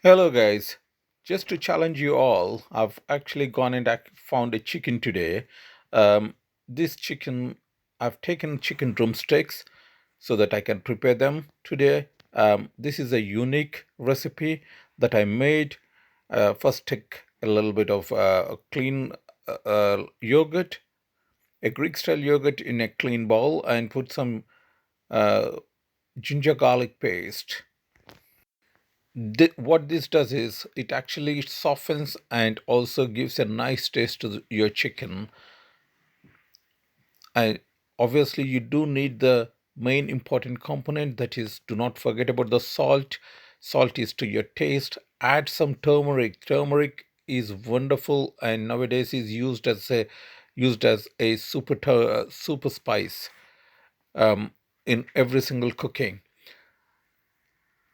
Hello, guys. Just to challenge you all, I've actually gone and found a chicken today. This chicken, I've taken chicken drumsticks so that I can prepare them today. This is a unique recipe that I made. First, take a little bit of clean yogurt, a Greek style yogurt in a clean bowl, and put some uh, ginger garlic paste. What this does is it actually softens and also gives a nice taste to your chicken. And obviously you do need the main important component, that is, do not forget about the salt. Salt is to your taste. Add some turmeric. Turmeric is wonderful and nowadays is used as a super spice um, in every single cooking.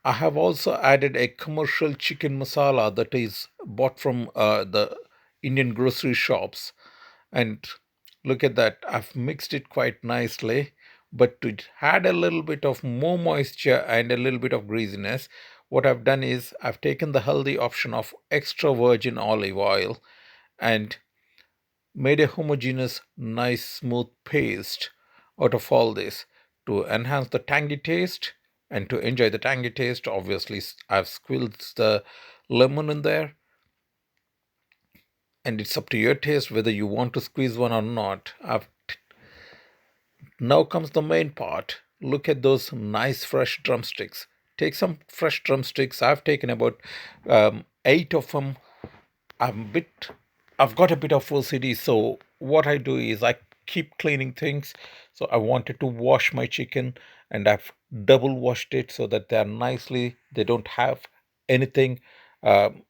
I have also added a commercial chicken masala that is bought from the Indian grocery shops. And look at that, I've mixed it quite nicely. But to add a little bit of more moisture and a little bit of greasiness, what I've done is I've taken the healthy option of extra virgin olive oil and made a homogeneous, nice, smooth paste out of all this to enhance the tangy taste. And to enjoy the tangy taste, obviously, I've squeezed the lemon in there, and it's up to your taste whether you want to squeeze one or not. Now comes the main part. Look at those nice fresh drumsticks. Take some fresh drumsticks. I've taken about eight of them. I'm a bit I've got a bit of OCD, so what I do is I keep cleaning things. So I wanted to wash my chicken and I've double washed it so that they're nicely, they don't have anything.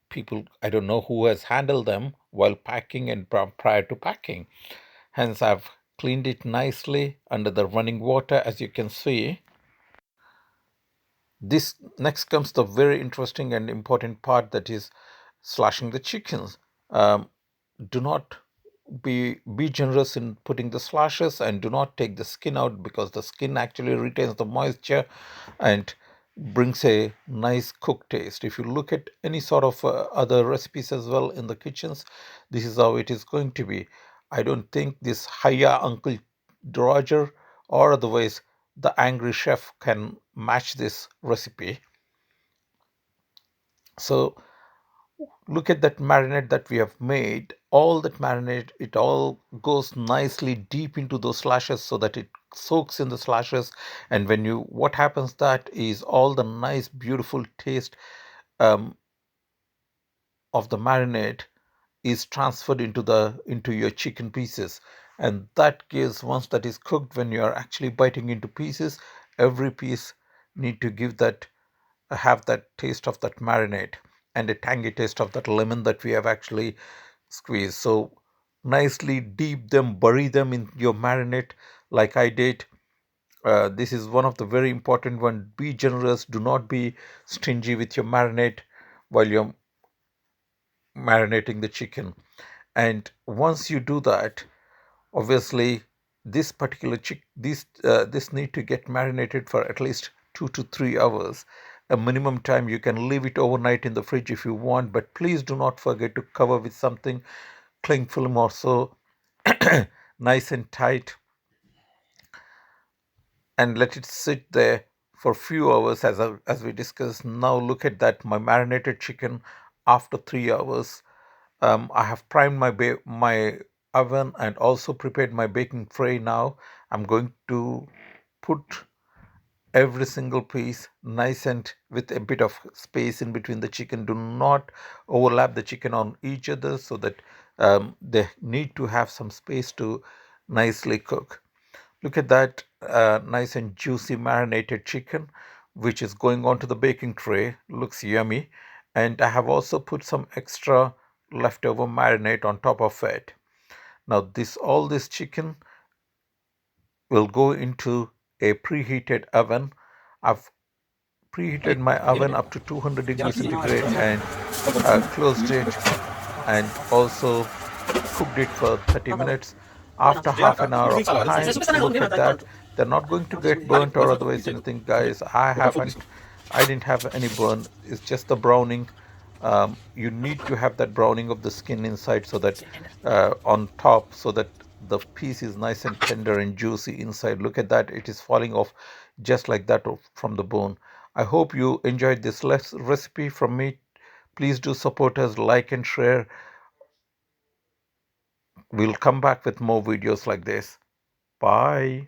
People, I don't know who has handled them while packing and prior to packing. Hence, I've cleaned it nicely under the running water, as you can see. This next comes the very interesting and important part, that is slashing the chickens. Um, do not be generous in putting the slashes, and do not take the skin out, because the skin actually retains the moisture and brings a nice cooked taste. If you look at any sort of other recipes as well in the kitchens, this is how it is going to be. I don't think this Haya Uncle Roger or otherwise the angry chef can match this recipe. So look at that marinade that we have made. All that marinade, it all goes nicely deep into those slashes so that it soaks in the slashes. And when you, what happens that is all the nice, beautiful taste um, of the marinade is transferred into your chicken pieces, and that gives, once that is cooked, when you are actually biting into pieces, every piece need to give that, have that taste of that marinade and a tangy taste of that lemon that we have actually squeezed. So nicely deep them, bury them in your marinade like I did. This is one of the very important one. Be generous. Do not be stingy with your marinade while you're marinating the chicken. And once you do that, obviously this particular this need to get marinated for at least 2 to 3 hours. A minimum time, you can leave it overnight in the fridge if you want, but please do not forget to cover with something, cling film or so, nice and tight, and let it sit there for few hours, as we discussed. Now look at that, my marinated chicken after 3 hours. I have primed my oven and also prepared my baking tray. Now I'm going to put every single piece nice and with a bit of space in between the chicken. Do not overlap the chicken on each other, so that they need to have some space to nicely cook. Look at that nice and juicy marinated chicken, which is going onto the baking tray. Looks yummy. And I have also put some extra leftover marinade on top of it. Now this chicken will go into a preheated oven. I've preheated my oven up to 200 degrees centigrade and closed it, and also cooked it for 30 minutes. After half an hour of time, look at that. They're not going to get burnt or otherwise anything, guys. I didn't have any burn. It's just the browning You need to have that browning of the skin inside so that on top, so that the piece is nice and tender and juicy inside. Look at that, it is falling off just like that from the bone. I hope you enjoyed this recipe from me. Please do support us, like and share. We'll come back with more videos like this. Bye.